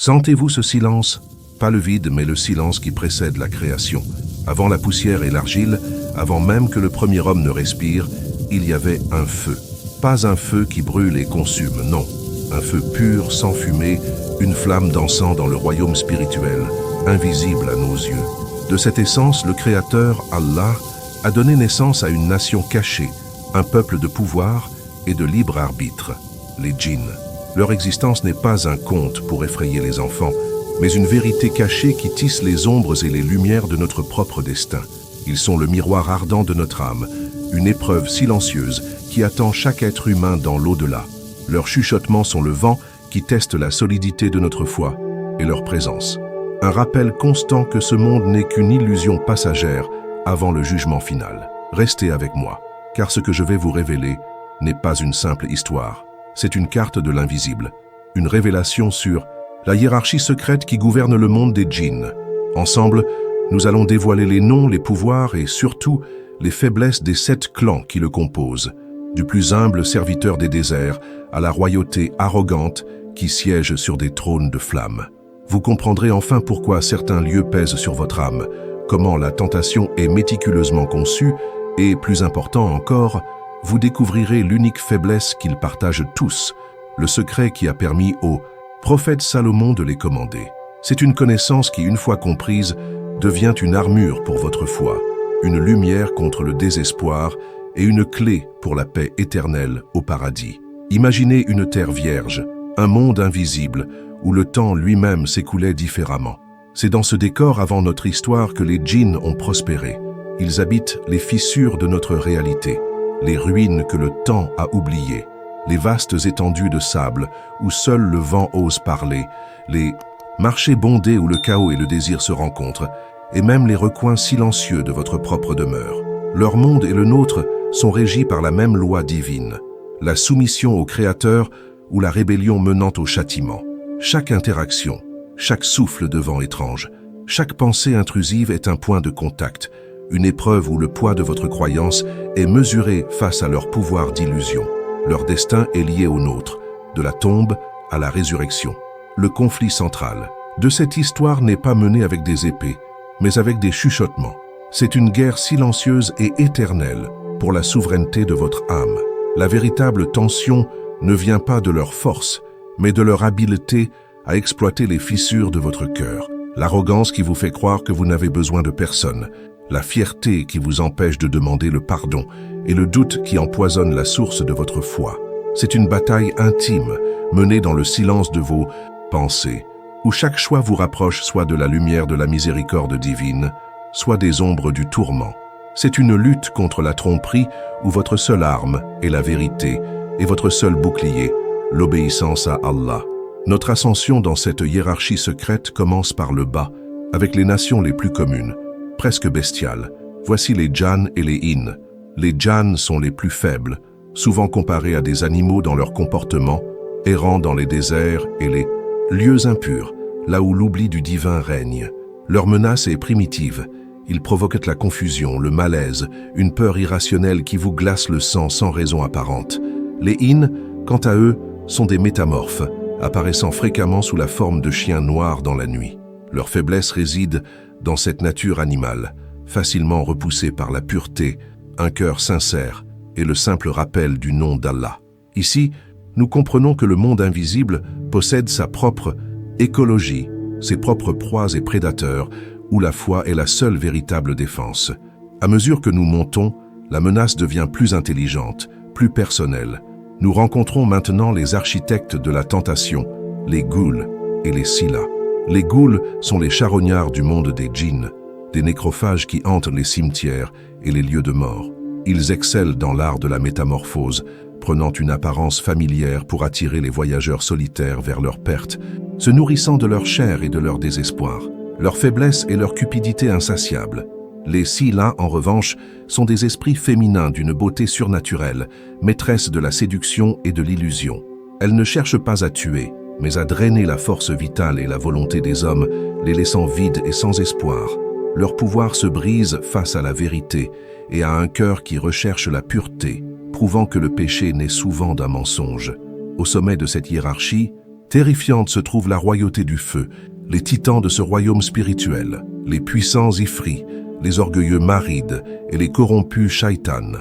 Sentez-vous ce silence? Pas le vide, mais le silence qui précède la création. Avant la poussière et l'argile, avant même que le premier homme ne respire, il y avait un feu. Pas un feu qui brûle et consume, non. Un feu pur, sans fumée, une flamme dansant dans le royaume spirituel, invisible à nos yeux. De cette essence, le Créateur, Allah, a donné naissance à une nation cachée, un peuple de pouvoir et de libre arbitre, les djinns. Leur existence n'est pas un conte pour effrayer les enfants, mais une vérité cachée qui tisse les ombres et les lumières de notre propre destin. Ils sont le miroir ardent de notre âme, une épreuve silencieuse qui attend chaque être humain dans l'au-delà. Leurs chuchotements sont le vent qui teste la solidité de notre foi et leur présence. Un rappel constant que ce monde n'est qu'une illusion passagère avant le jugement final. Restez avec moi, car ce que je vais vous révéler n'est pas une simple histoire. C'est une carte de l'invisible, une révélation sur la hiérarchie secrète qui gouverne le monde des djinns. Ensemble, nous allons dévoiler les noms, les pouvoirs et surtout les faiblesses des 7 clans qui le composent, du plus humble serviteur des déserts à la royauté arrogante qui siège sur des trônes de flammes. Vous comprendrez enfin pourquoi certains lieux pèsent sur votre âme, comment la tentation est méticuleusement conçue et, plus important encore, vous découvrirez l'unique faiblesse qu'ils partagent tous, le secret qui a permis au prophète Salomon de les commander. C'est une connaissance qui, une fois comprise, devient une armure pour votre foi, une lumière contre le désespoir et une clé pour la paix éternelle au paradis. Imaginez une terre vierge, un monde invisible où le temps lui-même s'écoulait différemment. C'est dans ce décor avant notre histoire que les djinns ont prospéré. Ils habitent les fissures de notre réalité, les ruines que le temps a oubliées, les vastes étendues de sable où seul le vent ose parler, les marchés bondés où le chaos et le désir se rencontrent, et même les recoins silencieux de votre propre demeure. Leur monde et le nôtre sont régis par la même loi divine, la soumission au Créateur ou la rébellion menant au châtiment. Chaque interaction, chaque souffle de vent étrange, chaque pensée intrusive est un point de contact, une épreuve où le poids de votre croyance est mesuré face à leur pouvoir d'illusion. Leur destin est lié au nôtre, de la tombe à la résurrection. Le conflit central de cette histoire n'est pas mené avec des épées, mais avec des chuchotements. C'est une guerre silencieuse et éternelle pour la souveraineté de votre âme. La véritable tension ne vient pas de leur force, mais de leur habileté à exploiter les fissures de votre cœur. L'arrogance qui vous fait croire que vous n'avez besoin de personne, la fierté qui vous empêche de demander le pardon et le doute qui empoisonne la source de votre foi. C'est une bataille intime, menée dans le silence de vos pensées, où chaque choix vous rapproche soit de la lumière de la miséricorde divine, soit des ombres du tourment. C'est une lutte contre la tromperie où votre seule arme est la vérité et votre seul bouclier, l'obéissance à Allah. Notre ascension dans cette hiérarchie secrète commence par le bas, avec les nations les plus communes, presque bestiales. Voici les djanns et les inns. Les djanns sont les plus faibles, souvent comparés à des animaux dans leur comportement, errant dans les déserts et les lieux impurs, là où l'oubli du divin règne. Leur menace est primitive. Ils provoquent la confusion, le malaise, une peur irrationnelle qui vous glace le sang sans raison apparente. Les inns, quant à eux, sont des métamorphes, apparaissant fréquemment sous la forme de chiens noirs dans la nuit. Leur faiblesse réside dans cette nature animale, facilement repoussée par la pureté, un cœur sincère et le simple rappel du nom d'Allah. Ici, nous comprenons que le monde invisible possède sa propre écologie, ses propres proies et prédateurs, où la foi est la seule véritable défense. À mesure que nous montons, la menace devient plus intelligente, plus personnelle. Nous rencontrons maintenant les architectes de la tentation, les ghouls et les scylla. Les ghouls sont les charognards du monde des djinns, des nécrophages qui hantent les cimetières et les lieux de mort. Ils excellent dans l'art de la métamorphose, prenant une apparence familière pour attirer les voyageurs solitaires vers leur perte, se nourrissant de leur chair et de leur désespoir, leur faiblesse et leur cupidité insatiable. Les scylla, en revanche, sont des esprits féminins d'une beauté surnaturelle, maîtresses de la séduction et de l'illusion. Elles ne cherchent pas à tuer, mais à drainer la force vitale et la volonté des hommes, les laissant vides et sans espoir. Leur pouvoir se brise face à la vérité et à un cœur qui recherche la pureté, prouvant que le péché naît souvent d'un mensonge. Au sommet de cette hiérarchie, Terrifiante se trouve la royauté du feu, les titans de ce royaume spirituel, les puissants Ifris, les orgueilleux Marides et les corrompus Shaitan.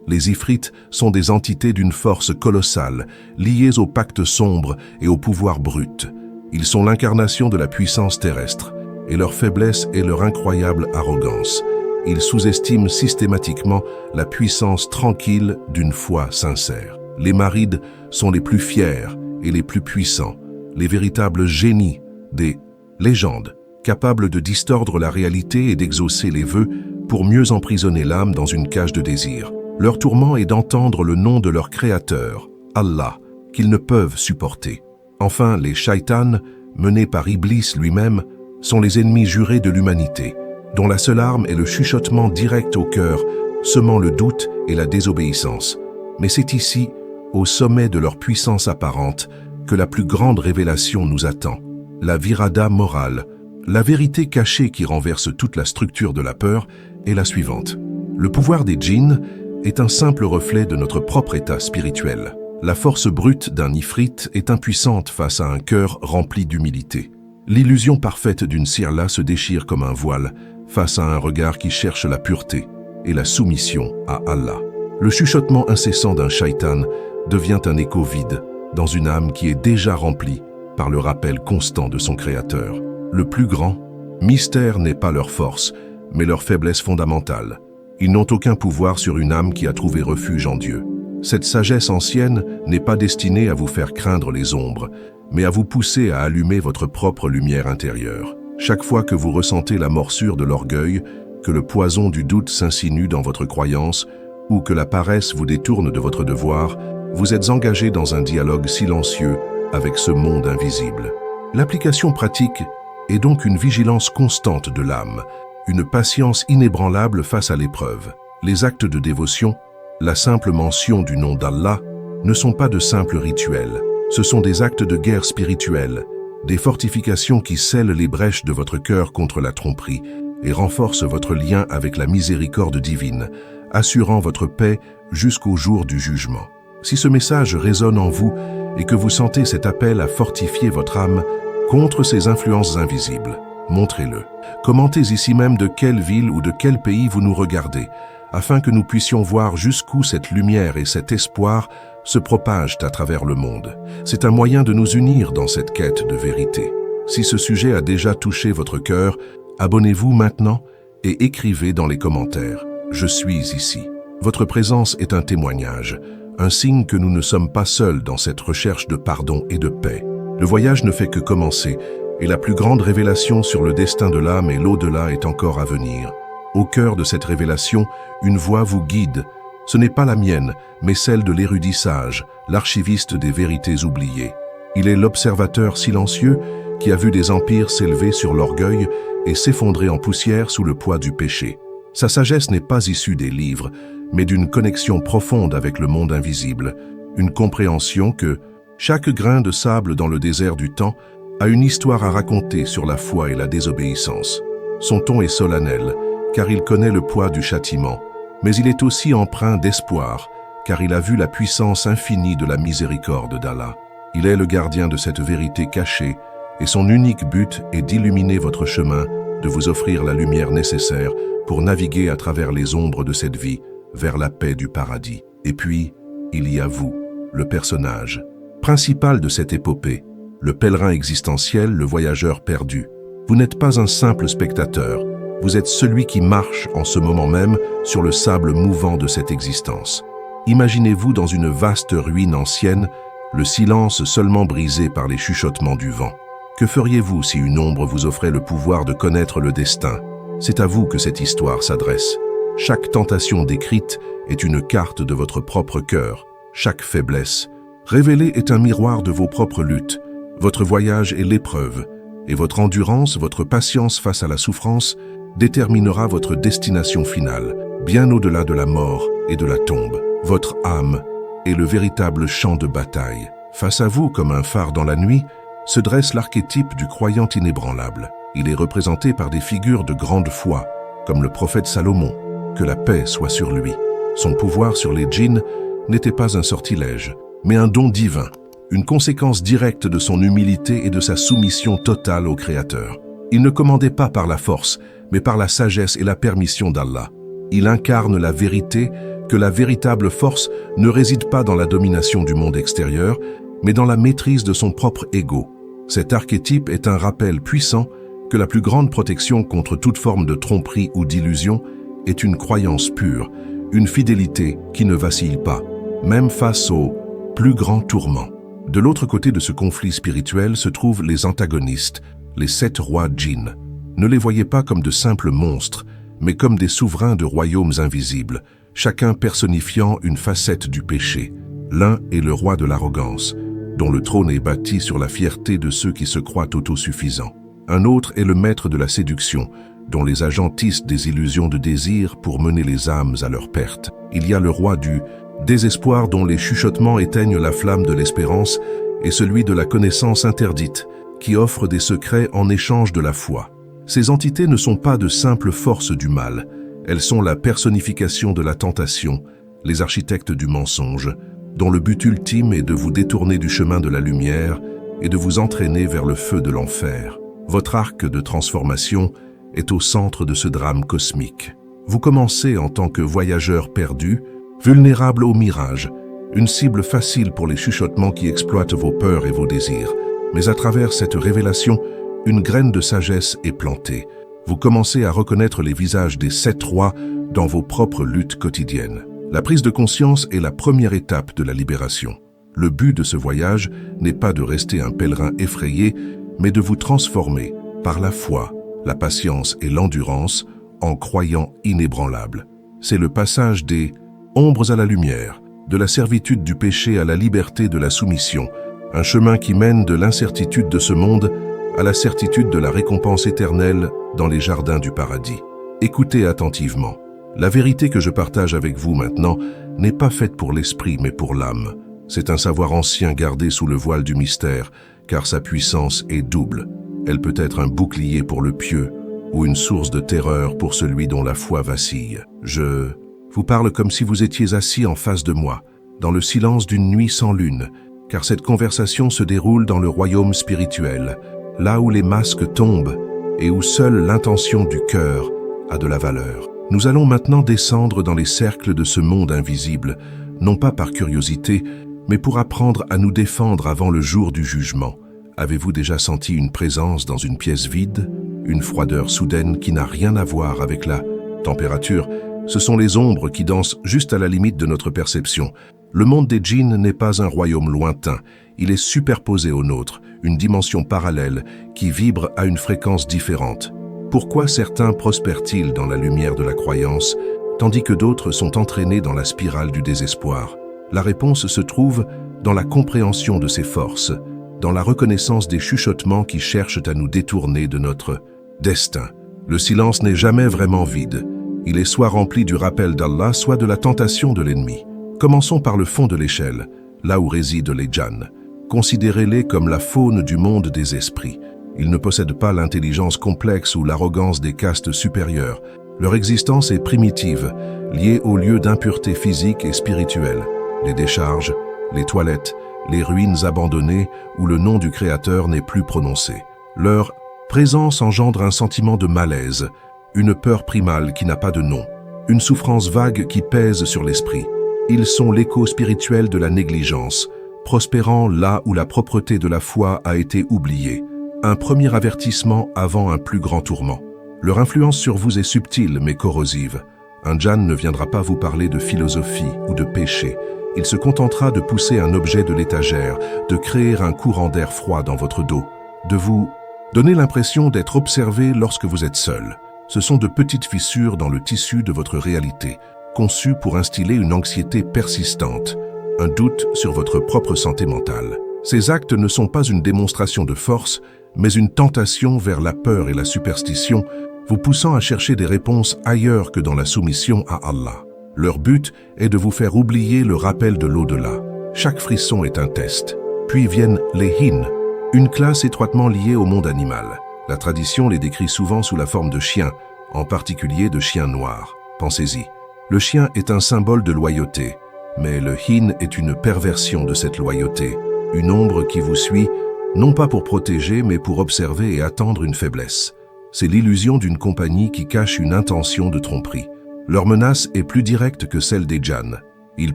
Les Ifrites sont des entités d'une force colossale, liées au pacte sombre et au pouvoir brut. Ils sont l'incarnation de la puissance terrestre, et leur faiblesse est leur incroyable arrogance. Ils sous-estiment systématiquement la puissance tranquille d'une foi sincère. Les Marides sont les plus fiers et les plus puissants, les véritables génies des légendes, capables de distordre la réalité et d'exaucer les vœux pour mieux emprisonner l'âme dans une cage de désir. Leur tourment est d'entendre le nom de leur créateur, Allah, qu'ils ne peuvent supporter. Enfin, les Shaitans, menés par Iblis lui-même, sont les ennemis jurés de l'humanité, dont la seule arme est le chuchotement direct au cœur, semant le doute et la désobéissance. Mais c'est ici, au sommet de leur puissance apparente, que la plus grande révélation nous attend. La virada morale, la vérité cachée qui renverse toute la structure de la peur, est la suivante. Le pouvoir des djinns est un simple reflet de notre propre état spirituel. La force brute d'un ifrit est impuissante face à un cœur rempli d'humilité. L'illusion parfaite d'une sirla se déchire comme un voile face à un regard qui cherche la pureté et la soumission à Allah. Le chuchotement incessant d'un shaitan devient un écho vide dans une âme qui est déjà remplie par le rappel constant de son créateur. Le plus grand mystère n'est pas leur force, mais leur faiblesse fondamentale. Ils n'ont aucun pouvoir sur une âme qui a trouvé refuge en Dieu. Cette sagesse ancienne n'est pas destinée à vous faire craindre les ombres, mais à vous pousser à allumer votre propre lumière intérieure. Chaque fois que vous ressentez la morsure de l'orgueil, que le poison du doute s'insinue dans votre croyance, ou que la paresse vous détourne de votre devoir, vous êtes engagé dans un dialogue silencieux avec ce monde invisible. L'application pratique est donc une vigilance constante de l'âme, une patience inébranlable face à l'épreuve. Les actes de dévotion, la simple mention du nom d'Allah, ne sont pas de simples rituels. Ce sont des actes de guerre spirituelle, des fortifications qui scellent les brèches de votre cœur contre la tromperie et renforcent votre lien avec la miséricorde divine, assurant votre paix jusqu'au jour du jugement. Si ce message résonne en vous et que vous sentez cet appel à fortifier votre âme contre ces influences invisibles, montrez-le. Commentez ici même de quelle ville ou de quel pays vous nous regardez, afin que nous puissions voir jusqu'où cette lumière et cet espoir se propagent à travers le monde. C'est un moyen de nous unir dans cette quête de vérité. Si ce sujet a déjà touché votre cœur, abonnez-vous maintenant et écrivez dans les commentaires « Je suis ici ». Votre présence est un témoignage, un signe que nous ne sommes pas seuls dans cette recherche de pardon et de paix. Le voyage ne fait que commencer, et la plus grande révélation sur le destin de l'âme et l'au-delà est encore à venir. Au cœur de cette révélation, une voix vous guide. Ce n'est pas la mienne, mais celle de l'érudit sage, l'archiviste des vérités oubliées. Il est l'observateur silencieux qui a vu des empires s'élever sur l'orgueil et s'effondrer en poussière sous le poids du péché. Sa sagesse n'est pas issue des livres, mais d'une connexion profonde avec le monde invisible, une compréhension que chaque grain de sable dans le désert du temps a une histoire à raconter sur la foi et la désobéissance. Son ton est solennel, car il connaît le poids du châtiment, mais il est aussi empreint d'espoir, car il a vu la puissance infinie de la miséricorde d'Allah. Il est le gardien de cette vérité cachée, et son unique but est d'illuminer votre chemin, de vous offrir la lumière nécessaire pour naviguer à travers les ombres de cette vie vers la paix du paradis. Et puis, il y a vous, le personnage principal de cette épopée, le pèlerin existentiel, le voyageur perdu. Vous n'êtes pas un simple spectateur, vous êtes celui qui marche en ce moment même sur le sable mouvant de cette existence. Imaginez-vous dans une vaste ruine ancienne, le silence seulement brisé par les chuchotements du vent. Que feriez-vous si une ombre vous offrait le pouvoir de connaître le destin? C'est à vous que cette histoire s'adresse. Chaque tentation décrite est une carte de votre propre cœur. Chaque faiblesse révélée est un miroir de vos propres luttes. Votre voyage est l'épreuve, et votre endurance, votre patience face à la souffrance déterminera votre destination finale, bien au-delà de la mort et de la tombe. Votre âme est le véritable champ de bataille. Face à vous, comme un phare dans la nuit, se dresse l'archétype du croyant inébranlable. Il est représenté par des figures de grande foi, comme le prophète Salomon, que la paix soit sur lui. Son pouvoir sur les djinns n'était pas un sortilège, mais un don divin. une conséquence directe de son humilité et de sa soumission totale au Créateur. Il ne commandait pas par la force, mais par la sagesse et la permission d'Allah. Il incarne la vérité que la véritable force ne réside pas dans la domination du monde extérieur, mais dans la maîtrise de son propre ego. Cet archétype est un rappel puissant que la plus grande protection contre toute forme de tromperie ou d'illusion est une croyance pure, une fidélité qui ne vacille pas, même face aux plus grands tourments. De l'autre côté de ce conflit spirituel se trouvent les antagonistes, les 7 rois djinns. Ne les voyez pas comme de simples monstres, mais comme des souverains de royaumes invisibles, chacun personnifiant une facette du péché. L'un est le roi de l'arrogance, dont le trône est bâti sur la fierté de ceux qui se croient autosuffisants. Un autre est le maître de la séduction, dont les agents tissent des illusions de désir pour mener les âmes à leur perte. Il y a le roi du désespoir dont les chuchotements éteignent la flamme de l'espérance et celui de la connaissance interdite, qui offre des secrets en échange de la foi. Ces entités ne sont pas de simples forces du mal, elles sont la personnification de la tentation, les architectes du mensonge, dont le but ultime est de vous détourner du chemin de la lumière et de vous entraîner vers le feu de l'enfer. Votre arc de transformation est au centre de ce drame cosmique. Vous commencez en tant que voyageur perdu, vulnérable au mirage, une cible facile pour les chuchotements qui exploitent vos peurs et vos désirs. Mais à travers cette révélation, une graine de sagesse est plantée. Vous commencez à reconnaître les visages des 7 rois dans vos propres luttes quotidiennes. La prise de conscience est la première étape de la libération. Le but de ce voyage n'est pas de rester un pèlerin effrayé, mais de vous transformer par la foi, la patience et l'endurance en croyant inébranlable. C'est le passage des ombres à la lumière, de la servitude du péché à la liberté de la soumission, un chemin qui mène de l'incertitude de ce monde à la certitude de la récompense éternelle dans les jardins du paradis. Écoutez attentivement. La vérité que je partage avec vous maintenant n'est pas faite pour l'esprit mais pour l'âme. C'est un savoir ancien gardé sous le voile du mystère, car sa puissance est double. Elle peut être un bouclier pour le pieux ou une source de terreur pour celui dont la foi vacille. Je vous parle comme si vous étiez assis en face de moi, dans le silence d'une nuit sans lune, car cette conversation se déroule dans le royaume spirituel, là où les masques tombent et où seule l'intention du cœur a de la valeur. Nous allons maintenant descendre dans les cercles de ce monde invisible, non pas par curiosité, mais pour apprendre à nous défendre avant le jour du jugement. Avez-vous déjà senti une présence dans une pièce vide, une froideur soudaine qui n'a rien à voir avec la température? Ce sont les ombres qui dansent juste à la limite de notre perception. Le monde des djinns n'est pas un royaume lointain, il est superposé au nôtre, une dimension parallèle qui vibre à une fréquence différente. Pourquoi certains prospèrent-ils dans la lumière de la croyance, tandis que d'autres sont entraînés dans la spirale du désespoir? La réponse se trouve dans la compréhension de ces forces, dans la reconnaissance des chuchotements qui cherchent à nous détourner de notre destin. Le silence n'est jamais vraiment vide. Il est soit rempli du rappel d'Allah, soit de la tentation de l'ennemi. Commençons par le fond de l'échelle, là où résident les djinns. Considérez-les comme la faune du monde des esprits. Ils ne possèdent pas l'intelligence complexe ou l'arrogance des castes supérieures. Leur existence est primitive, liée aux lieux d'impureté physique et spirituelle. Les décharges, les toilettes, les ruines abandonnées où le nom du Créateur n'est plus prononcé. Leur présence engendre un sentiment de malaise, une peur primale qui n'a pas de nom, une souffrance vague qui pèse sur l'esprit. Ils sont l'écho spirituel de la négligence, prospérant là où la propreté de la foi a été oubliée. Un premier avertissement avant un plus grand tourment. Leur influence sur vous est subtile mais corrosive. Un djinn ne viendra pas vous parler de philosophie ou de péché. Il se contentera de pousser un objet de l'étagère, de créer un courant d'air froid dans votre dos, de vous donner l'impression d'être observé lorsque vous êtes seul. Ce sont de petites fissures dans le tissu de votre réalité, conçues pour instiller une anxiété persistante, un doute sur votre propre santé mentale. Ces actes ne sont pas une démonstration de force, mais une tentation vers la peur et la superstition, vous poussant à chercher des réponses ailleurs que dans la soumission à Allah. Leur but est de vous faire oublier le rappel de l'au-delà. Chaque frisson est un test. Puis viennent les Jinn, une classe étroitement liée au monde animal. La tradition les décrit souvent sous la forme de chiens, en particulier de chiens noirs. Pensez-y. Le chien est un symbole de loyauté, mais le Jinn est une perversion de cette loyauté. une ombre qui vous suit, non pas pour protéger, mais pour observer et attendre une faiblesse. C'est l'illusion d'une compagnie qui cache une intention de tromperie. Leur menace est plus directe que celle des djinns. Ils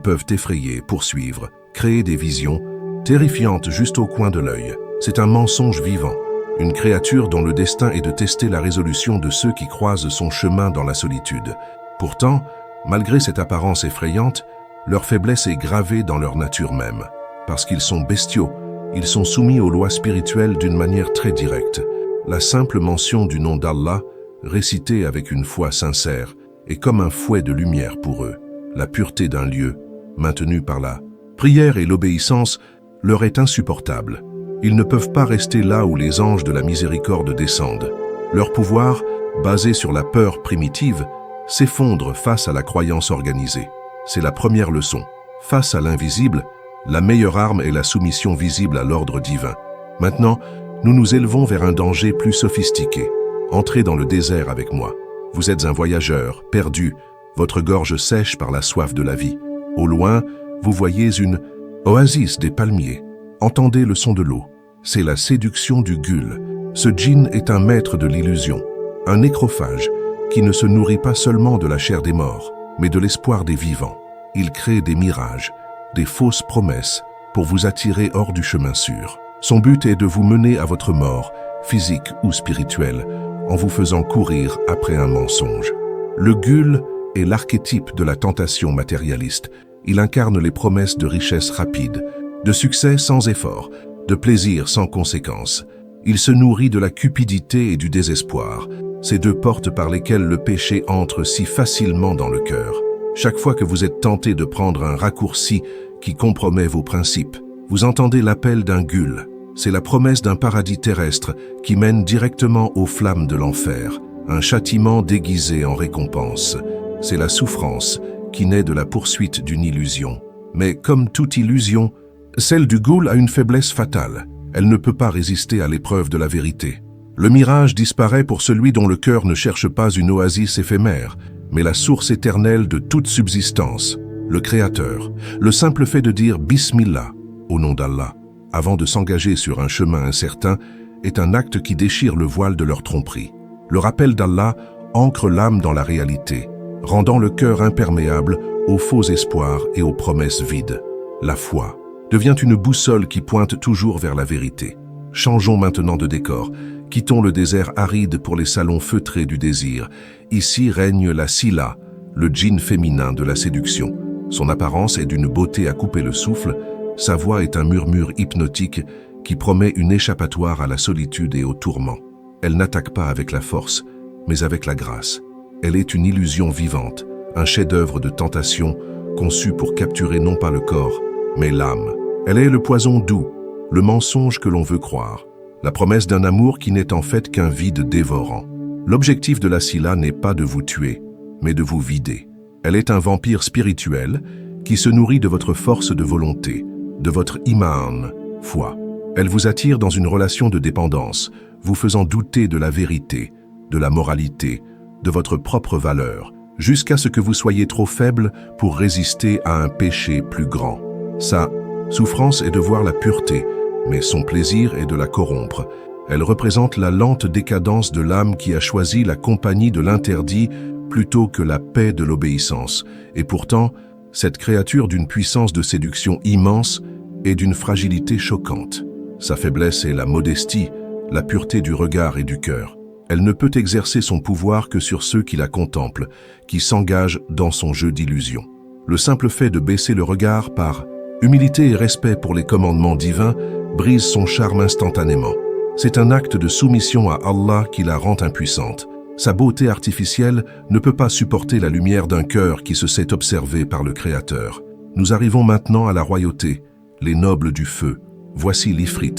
peuvent effrayer, poursuivre, créer des visions, terrifiantes juste au coin de l'œil. C'est un mensonge vivant, une créature dont le destin est de tester la résolution de ceux qui croisent son chemin dans la solitude. Pourtant, malgré cette apparence effrayante, leur faiblesse est gravée dans leur nature même. Parce qu'ils sont bestiaux, ils sont soumis aux lois spirituelles d'une manière très directe. La simple mention du nom d'Allah, récitée avec une foi sincère, est comme un fouet de lumière pour eux. La pureté d'un lieu, maintenue par la prière et l'obéissance, leur est insupportable. Ils ne peuvent pas rester là où les anges de la miséricorde descendent. Leur pouvoir, basé sur la peur primitive, s'effondre face à la croyance organisée. C'est la première leçon. Face à l'invisible, la meilleure arme est la soumission visible à l'ordre divin. Maintenant, nous nous élevons vers un danger plus sophistiqué. Entrez dans le désert avec moi. Vous êtes un voyageur, perdu, votre gorge sèche par la soif de la vie. Au loin, vous voyez une oasis des palmiers. Entendez le son de l'eau. C'est la séduction du ghul. Ce djinn est un maître de l'illusion, un nécrophage qui ne se nourrit pas seulement de la chair des morts, mais de l'espoir des vivants. Il crée des mirages, des fausses promesses pour vous attirer hors du chemin sûr. Son but est de vous mener à votre mort, physique ou spirituelle, en vous faisant courir après un mensonge. Le ghul est l'archétype de la tentation matérialiste. Il incarne les promesses de richesse rapide, de succès sans effort, de plaisir sans conséquence. Il se nourrit de la cupidité et du désespoir, ces deux portes par lesquelles le péché entre si facilement dans le cœur. Chaque fois que vous êtes tenté de prendre un raccourci qui compromet vos principes, vous entendez l'appel d'un ghul. C'est la promesse d'un paradis terrestre qui mène directement aux flammes de l'enfer, un châtiment déguisé en récompense. C'est la souffrance qui naît de la poursuite d'une illusion. Mais comme toute illusion, celle du ghul a une faiblesse fatale. Elle ne peut pas résister à l'épreuve de la vérité. Le mirage disparaît pour celui dont le cœur ne cherche pas une oasis éphémère, mais la source éternelle de toute subsistance, le Créateur. Le simple fait de dire « Bismillah » au nom d'Allah, avant de s'engager sur un chemin incertain, est un acte qui déchire le voile de leur tromperie. Le rappel d'Allah ancre l'âme dans la réalité, rendant le cœur imperméable aux faux espoirs et aux promesses vides. La foi devient une boussole qui pointe toujours vers la vérité. Changeons maintenant de décor. Quittons le désert aride pour les salons feutrés du désir. Ici règne la Scylla, le djinn féminin de la séduction. Son apparence est d'une beauté à couper le souffle. Sa voix est un murmure hypnotique qui promet une échappatoire à la solitude et au tourment. Elle n'attaque pas avec la force, mais avec la grâce. Elle est une illusion vivante, un chef-d'œuvre de tentation conçu pour capturer non pas le corps, mais l'âme. Elle est le poison doux, le mensonge que l'on veut croire, la promesse d'un amour qui n'est en fait qu'un vide dévorant. L'objectif de la Scylla n'est pas de vous tuer, mais de vous vider. Elle est un vampire spirituel qui se nourrit de votre force de volonté, de votre iman, foi. Elle vous attire dans une relation de dépendance, vous faisant douter de la vérité, de la moralité, de votre propre valeur, jusqu'à ce que vous soyez trop faible pour résister à un péché plus grand. Sa souffrance est de voir la pureté, mais son plaisir est de la corrompre. Elle représente la lente décadence de l'âme qui a choisi la compagnie de l'interdit plutôt que la paix de l'obéissance. Et pourtant, cette créature d'une puissance de séduction immense est d'une fragilité choquante. Sa faiblesse est la modestie, la pureté du regard et du cœur. Elle ne peut exercer son pouvoir que sur ceux qui la contemplent, qui s'engagent dans son jeu d'illusion. Le simple fait de baisser le regard par humilité et respect pour les commandements divins brise son charme instantanément. C'est un acte de soumission à Allah qui la rend impuissante. Sa beauté artificielle ne peut pas supporter la lumière d'un cœur qui se sait observé par le Créateur. Nous arrivons maintenant à la royauté, les nobles du feu. Voici l'Ifrit.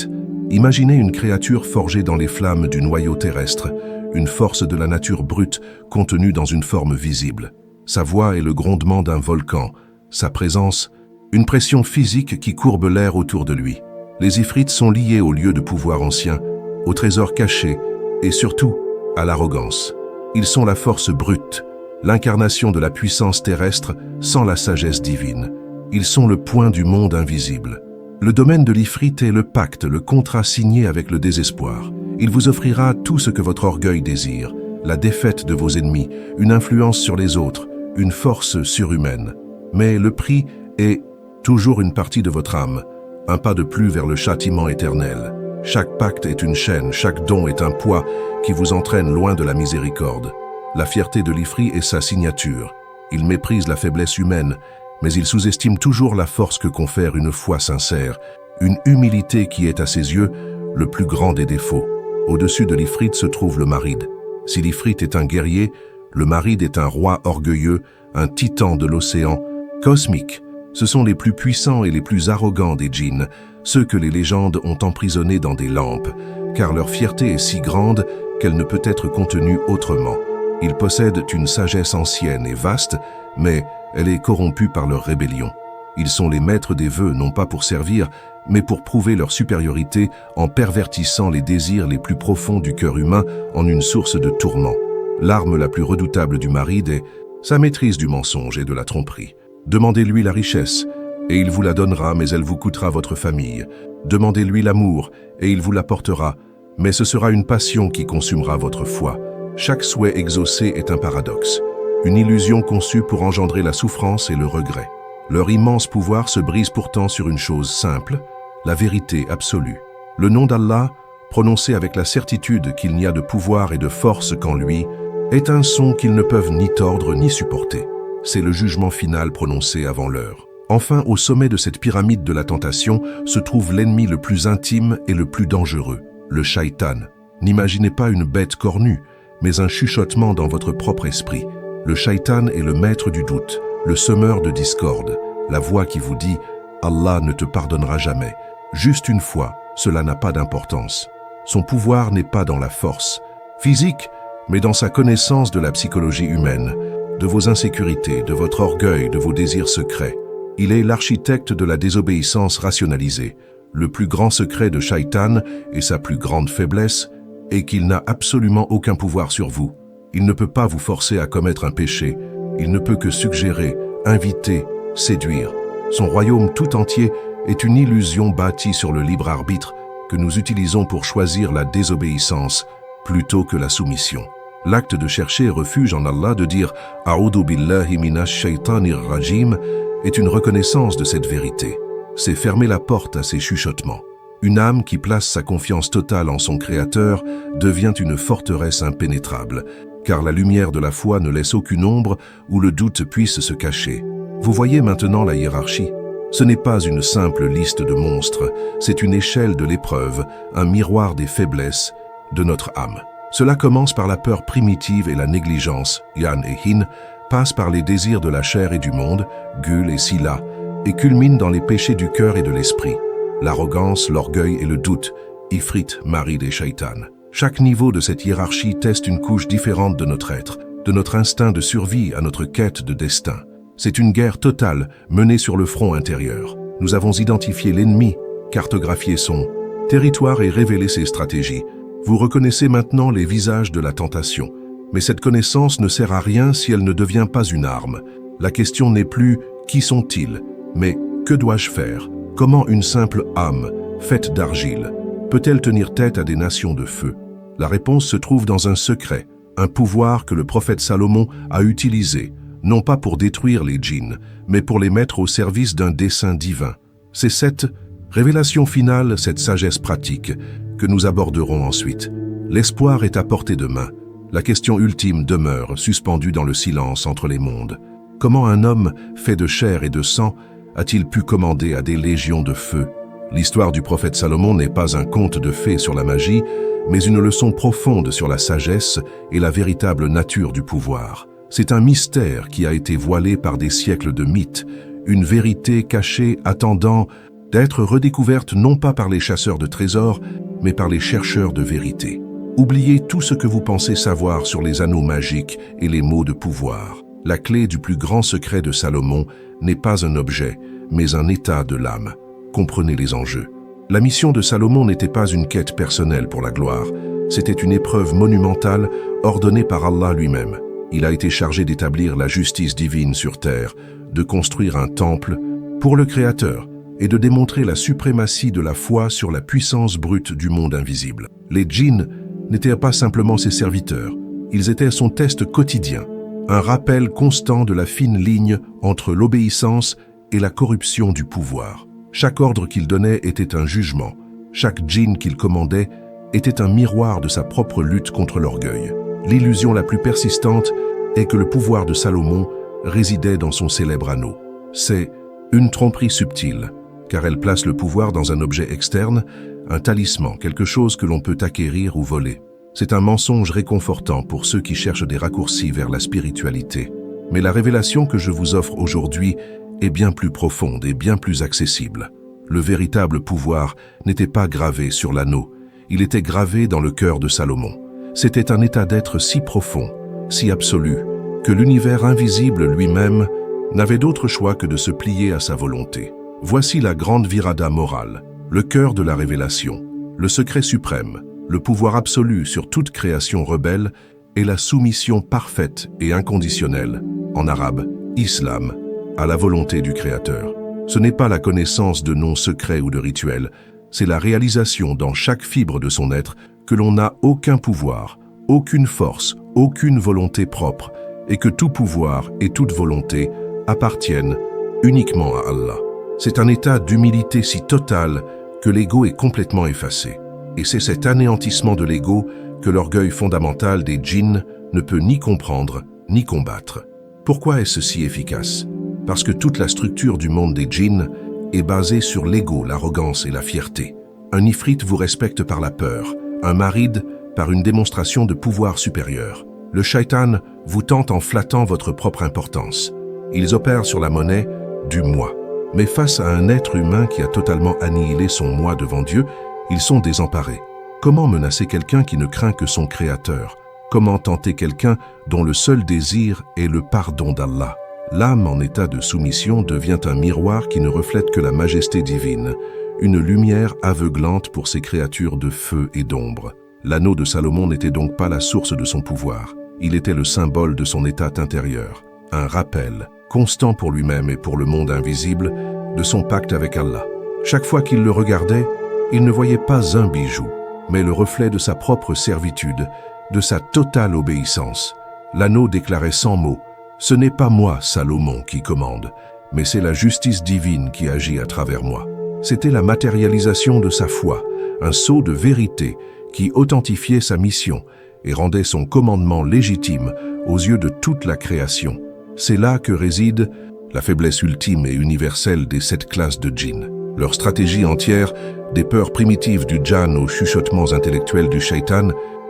Imaginez une créature forgée dans les flammes du noyau terrestre, une force de la nature brute contenue dans une forme visible. Sa voix est le grondement d'un volcan, sa présence, une pression physique qui courbe l'air autour de lui. Les Ifrits sont liés au lieu de pouvoir ancien, aux trésors cachés et surtout à l'arrogance. Ils sont la force brute, l'incarnation de la puissance terrestre sans la sagesse divine. Ils sont le point du monde invisible. Le domaine de l'Ifrit est le pacte, le contrat signé avec le désespoir. Il vous offrira tout ce que votre orgueil désire, la défaite de vos ennemis, une influence sur les autres, une force surhumaine. Mais le prix est toujours une partie de votre âme, un pas de plus vers le châtiment éternel. Chaque pacte est une chaîne, chaque don est un poids qui vous entraîne loin de la miséricorde. La fierté de l'Ifrit est sa signature. Il méprise la faiblesse humaine, mais il sous-estime toujours la force que confère une foi sincère, une humilité qui est à ses yeux le plus grand des défauts. Au-dessus de l'Ifrit se trouve le Marid. Si l'Ifrit est un guerrier, le Marid est un roi orgueilleux, un titan de l'océan cosmique. Ce sont les plus puissants et les plus arrogants des djinns, ceux que les légendes ont emprisonnés dans des lampes, car leur fierté est si grande qu'elle ne peut être contenue autrement. Ils possèdent une sagesse ancienne et vaste, mais elle est corrompue par leur rébellion. Ils sont les maîtres des vœux, non pas pour servir, mais pour prouver leur supériorité en pervertissant les désirs les plus profonds du cœur humain en une source de tourment. L'arme la plus redoutable du Marid est sa maîtrise du mensonge et de la tromperie. Demandez-lui la richesse, et il vous la donnera, mais elle vous coûtera votre famille. Demandez-lui l'amour, et il vous l'apportera, mais ce sera une passion qui consumera votre foi. Chaque souhait exaucé est un paradoxe, une illusion conçue pour engendrer la souffrance et le regret. Leur immense pouvoir se brise pourtant sur une chose simple, la vérité absolue. Le nom d'Allah, prononcé avec la certitude qu'il n'y a de pouvoir et de force qu'en lui, est un son qu'ils ne peuvent ni tordre ni supporter. C'est le jugement final prononcé avant l'heure. Enfin, au sommet de cette pyramide de la tentation se trouve l'ennemi le plus intime et le plus dangereux, le shaitan. N'imaginez pas une bête cornue, mais un chuchotement dans votre propre esprit. Le shaitan est le maître du doute, le semeur de discorde, la voix qui vous dit « Allah ne te pardonnera jamais ». Juste une fois, cela n'a pas d'importance. Son pouvoir n'est pas dans la force physique, mais dans sa connaissance de la psychologie humaine, de vos insécurités, de votre orgueil, de vos désirs secrets. Il est l'architecte de la désobéissance rationalisée. Le plus grand secret de Shaitan et sa plus grande faiblesse est qu'il n'a absolument aucun pouvoir sur vous. Il ne peut pas vous forcer à commettre un péché. Il ne peut que suggérer, inviter, séduire. Son royaume tout entier est une illusion bâtie sur le libre arbitre que nous utilisons pour choisir la désobéissance plutôt que la soumission. L'acte de chercher refuge en Allah, de dire « A'udhu billahi minash shaitanir rajim » est une reconnaissance de cette vérité. C'est fermer la porte à ces chuchotements. Une âme qui place sa confiance totale en son Créateur devient une forteresse impénétrable, car la lumière de la foi ne laisse aucune ombre où le doute puisse se cacher. Vous voyez maintenant la hiérarchie. Ce n'est pas une simple liste de monstres, c'est une échelle de l'épreuve, un miroir des faiblesses de notre âme. Cela commence par la peur primitive et la négligence, Yan et Hin, passe par les désirs de la chair et du monde, Gul et Sila, et culmine dans les péchés du cœur et de l'esprit, l'arrogance, l'orgueil et le doute, Ifrit, Marid et Shaitan. Chaque niveau de cette hiérarchie teste une couche différente de notre être, de notre instinct de survie à notre quête de destin. C'est une guerre totale menée sur le front intérieur. Nous avons identifié l'ennemi, cartographié son territoire et révélé ses stratégies. Vous reconnaissez maintenant les visages de la tentation. Mais cette connaissance ne sert à rien si elle ne devient pas une arme. La question n'est plus « qui sont-ils ?» mais « que dois-je faire ?» Comment une simple âme, faite d'argile, peut-elle tenir tête à des nations de feu? La réponse se trouve dans un secret, un pouvoir que le prophète Salomon a utilisé, non pas pour détruire les djinns, mais pour les mettre au service d'un dessein divin. C'est cette révélation finale, cette sagesse pratique, que nous aborderons ensuite. L'espoir est à portée de main. La question ultime demeure, suspendue dans le silence entre les mondes. Comment un homme fait de chair et de sang a-t-il pu commander à des légions de feu? L'histoire du prophète Salomon n'est pas un conte de fées sur la magie, mais une leçon profonde sur la sagesse et la véritable nature du pouvoir. C'est un mystère qui a été voilé par des siècles de mythes, une vérité cachée attendant d'être redécouverte non pas par les chasseurs de trésors, mais par les chercheurs de vérité. Oubliez tout ce que vous pensez savoir sur les anneaux magiques et les mots de pouvoir. La clé du plus grand secret de Salomon n'est pas un objet, mais un état de l'âme. Comprenez les enjeux. La mission de Salomon n'était pas une quête personnelle pour la gloire, c'était une épreuve monumentale ordonnée par Allah lui-même. Il a été chargé d'établir la justice divine sur terre, de construire un temple pour le Créateur, et de démontrer la suprématie de la foi sur la puissance brute du monde invisible. Les djinns n'étaient pas simplement ses serviteurs, ils étaient son test quotidien, un rappel constant de la fine ligne entre l'obéissance et la corruption du pouvoir. Chaque ordre qu'il donnait était un jugement, chaque djinn qu'il commandait était un miroir de sa propre lutte contre l'orgueil. L'illusion la plus persistante est que le pouvoir de Salomon résidait dans son célèbre anneau. C'est une tromperie subtile, car elle place le pouvoir dans un objet externe, un talisman, quelque chose que l'on peut acquérir ou voler. C'est un mensonge réconfortant pour ceux qui cherchent des raccourcis vers la spiritualité. Mais la révélation que je vous offre aujourd'hui est bien plus profonde et bien plus accessible. Le véritable pouvoir n'était pas gravé sur l'anneau, il était gravé dans le cœur de Salomon. C'était un état d'être si profond, si absolu, que l'univers invisible lui-même n'avait d'autre choix que de se plier à sa volonté. Voici la grande virada morale, le cœur de la révélation, le secret suprême, le pouvoir absolu sur toute création rebelle et la soumission parfaite et inconditionnelle, en arabe, islam, à la volonté du Créateur. Ce n'est pas la connaissance de noms secrets ou de rituels, c'est la réalisation dans chaque fibre de son être que l'on n'a aucun pouvoir, aucune force, aucune volonté propre, et que tout pouvoir et toute volonté appartiennent uniquement à Allah. C'est un état d'humilité si total que l'ego est complètement effacé. Et c'est cet anéantissement de l'ego que l'orgueil fondamental des djinns ne peut ni comprendre ni combattre. Pourquoi est-ce si efficace? Parce que toute la structure du monde des djinns est basée sur l'ego, l'arrogance et la fierté. Un ifrit vous respecte par la peur, un marid par une démonstration de pouvoir supérieur. Le shaitan vous tente en flattant votre propre importance. Ils opèrent sur la monnaie du moi. Mais face à un être humain qui a totalement annihilé son moi devant Dieu, ils sont désemparés. Comment menacer quelqu'un qui ne craint que son Créateur? Comment tenter quelqu'un dont le seul désir est le pardon d'Allah? L'âme en état de soumission devient un miroir qui ne reflète que la majesté divine, une lumière aveuglante pour ces créatures de feu et d'ombre. L'anneau de Salomon n'était donc pas la source de son pouvoir, il était le symbole de son état intérieur, un rappel, constant pour lui-même et pour le monde invisible, de son pacte avec Allah. Chaque fois qu'il le regardait, il ne voyait pas un bijou, mais le reflet de sa propre servitude, de sa totale obéissance. L'anneau déclarait sans mots: « Ce n'est pas moi, Salomon, qui commande, mais c'est la justice divine qui agit à travers moi. » C'était la matérialisation de sa foi, un sceau de vérité qui authentifiait sa mission et rendait son commandement légitime aux yeux de toute la création. C'est là que réside la faiblesse ultime et universelle des 7 classes de djinns. Leur stratégie entière, des peurs primitives du djann aux chuchotements intellectuels du shaitan,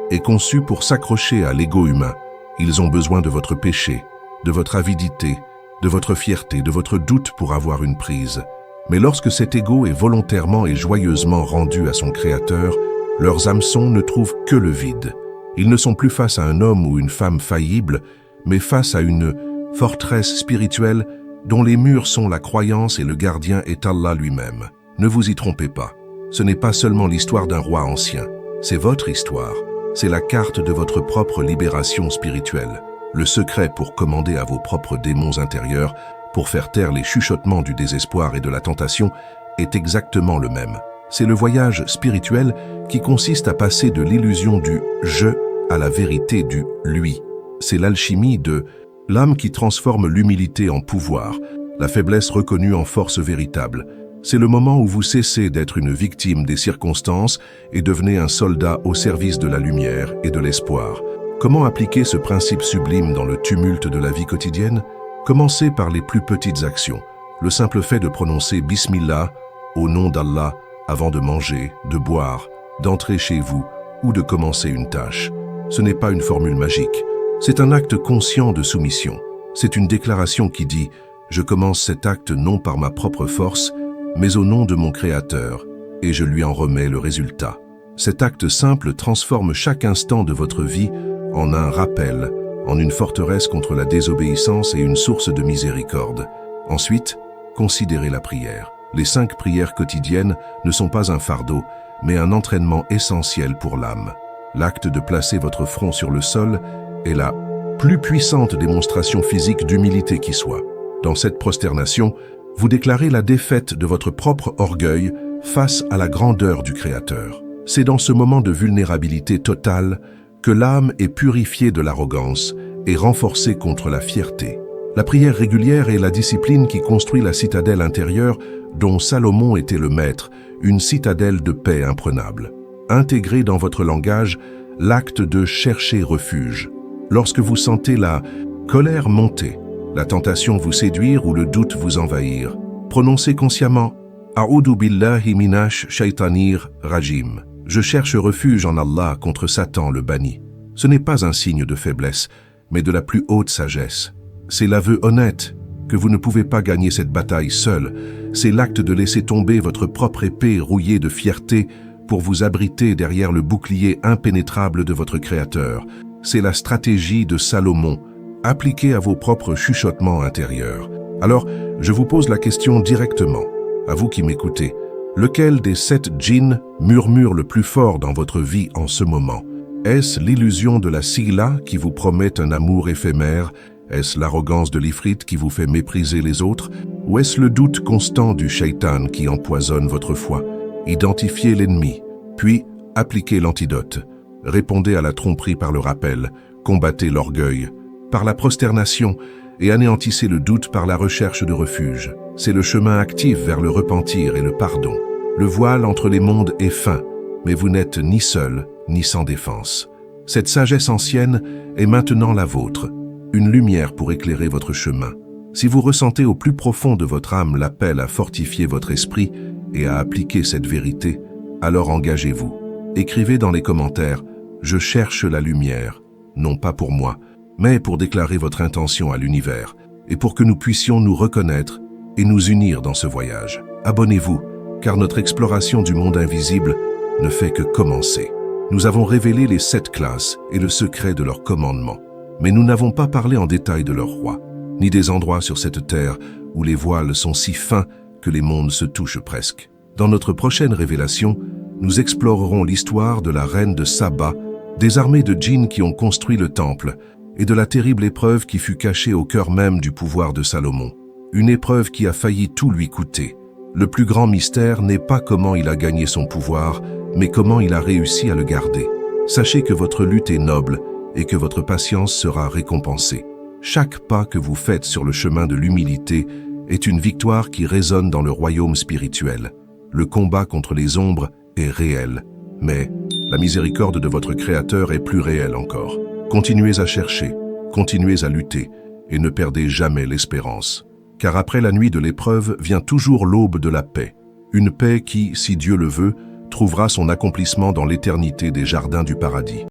est conçue pour s'accrocher à l'ego humain. Ils ont besoin de votre péché, de votre avidité, de votre fierté, de votre doute pour avoir une prise. Mais lorsque cet ego est volontairement et joyeusement rendu à son Créateur, leurs hameçons ne trouvent que le vide. Ils ne sont plus face à un homme ou une femme faillible, mais face à une forteresse spirituelle dont les murs sont la croyance et le gardien est Allah lui-même. Ne vous y trompez pas. Ce n'est pas seulement l'histoire d'un roi ancien, c'est votre histoire. C'est la carte de votre propre libération spirituelle. Le secret pour commander à vos propres démons intérieurs, pour faire taire les chuchotements du désespoir et de la tentation, est exactement le même. C'est le voyage spirituel qui consiste à passer de l'illusion du « je » à la vérité du « lui ». C'est l'alchimie de l'âme qui transforme l'humilité en pouvoir, la faiblesse reconnue en force véritable. C'est le moment où vous cessez d'être une victime des circonstances et devenez un soldat au service de la lumière et de l'espoir. Comment appliquer ce principe sublime dans le tumulte de la vie quotidienne? Commencez par les plus petites actions. Le simple fait de prononcer « Bismillah » au nom d'Allah avant de manger, de boire, d'entrer chez vous ou de commencer une tâche. Ce n'est pas une formule magique. C'est un acte conscient de soumission. C'est une déclaration qui dit « Je commence cet acte non par ma propre force, mais au nom de mon Créateur, et je lui en remets le résultat. » Cet acte simple transforme chaque instant de votre vie en un rappel, en une forteresse contre la désobéissance et une source de miséricorde. Ensuite, considérez la prière. Les 5 prières quotidiennes ne sont pas un fardeau, mais un entraînement essentiel pour l'âme. L'acte de placer votre front sur le sol est la plus puissante démonstration physique d'humilité qui soit. Dans cette prosternation, Vous déclarez la défaite de votre propre orgueil face à la grandeur du Créateur. C'est dans ce moment de vulnérabilité totale que l'âme est purifiée de l'arrogance et renforcée contre la fierté. La prière régulière est la discipline qui construit la citadelle intérieure dont Salomon était le maître, une citadelle de paix imprenable. Intégrez dans votre langage l'acte de chercher refuge. Lorsque vous sentez la colère monter, la tentation vous séduire ou le doute vous envahir, prononcez consciemment « A'udhu billahi minash shaitanir rajim ». Je cherche refuge en Allah contre Satan le banni. Ce n'est pas un signe de faiblesse, mais de la plus haute sagesse. C'est l'aveu honnête que vous ne pouvez pas gagner cette bataille seul. C'est l'acte de laisser tomber votre propre épée rouillée de fierté pour vous abriter derrière le bouclier impénétrable de votre Créateur. C'est la stratégie de Salomon, appliquée à vos propres chuchotements intérieurs. Alors, je vous pose la question directement, à vous qui m'écoutez. Lequel des 7 djinns murmure le plus fort dans votre vie en ce moment? Est-ce l'illusion de la Sila qui vous promet un amour éphémère? Est-ce l'arrogance de l'Ifrit qui vous fait mépriser les autres? Ou est-ce le doute constant du shaitan qui empoisonne votre foi? Identifiez l'ennemi, puis appliquez l'antidote. Répondez à la tromperie par le rappel, combattez l'orgueil par la prosternation et anéantissez le doute par la recherche de refuge. C'est le chemin actif vers le repentir et le pardon. Le voile entre les mondes est fin, mais vous n'êtes ni seul, ni sans défense. Cette sagesse ancienne est maintenant la vôtre, une lumière pour éclairer votre chemin. Si vous ressentez au plus profond de votre âme l'appel à fortifier votre esprit et à appliquer cette vérité, alors engagez-vous. Écrivez dans les commentaires « Je cherche la lumière », non pas pour moi, mais pour déclarer votre intention à l'univers et pour que nous puissions nous reconnaître et nous unir dans ce voyage. Abonnez-vous, car notre exploration du monde invisible ne fait que commencer. Nous avons révélé les 7 classes et le secret de leur commandement, mais nous n'avons pas parlé en détail de leur roi, ni des endroits sur cette terre où les voiles sont si fins que les mondes se touchent presque. Dans notre prochaine révélation, nous explorerons l'histoire de la reine de Saba, des armées de djinns qui ont construit le temple, et de la terrible épreuve qui fut cachée au cœur même du pouvoir de Salomon. Une épreuve qui a failli tout lui coûter. Le plus grand mystère n'est pas comment il a gagné son pouvoir, mais comment il a réussi à le garder. Sachez que votre lutte est noble et que votre patience sera récompensée. Chaque pas que vous faites sur le chemin de l'humilité est une victoire qui résonne dans le royaume spirituel. Le combat contre les ombres est réel, mais la miséricorde de votre Créateur est plus réelle encore. Continuez à chercher, continuez à lutter, et ne perdez jamais l'espérance. Car après la nuit de l'épreuve vient toujours l'aube de la paix. Une paix qui, si Dieu le veut, trouvera son accomplissement dans l'éternité des jardins du paradis.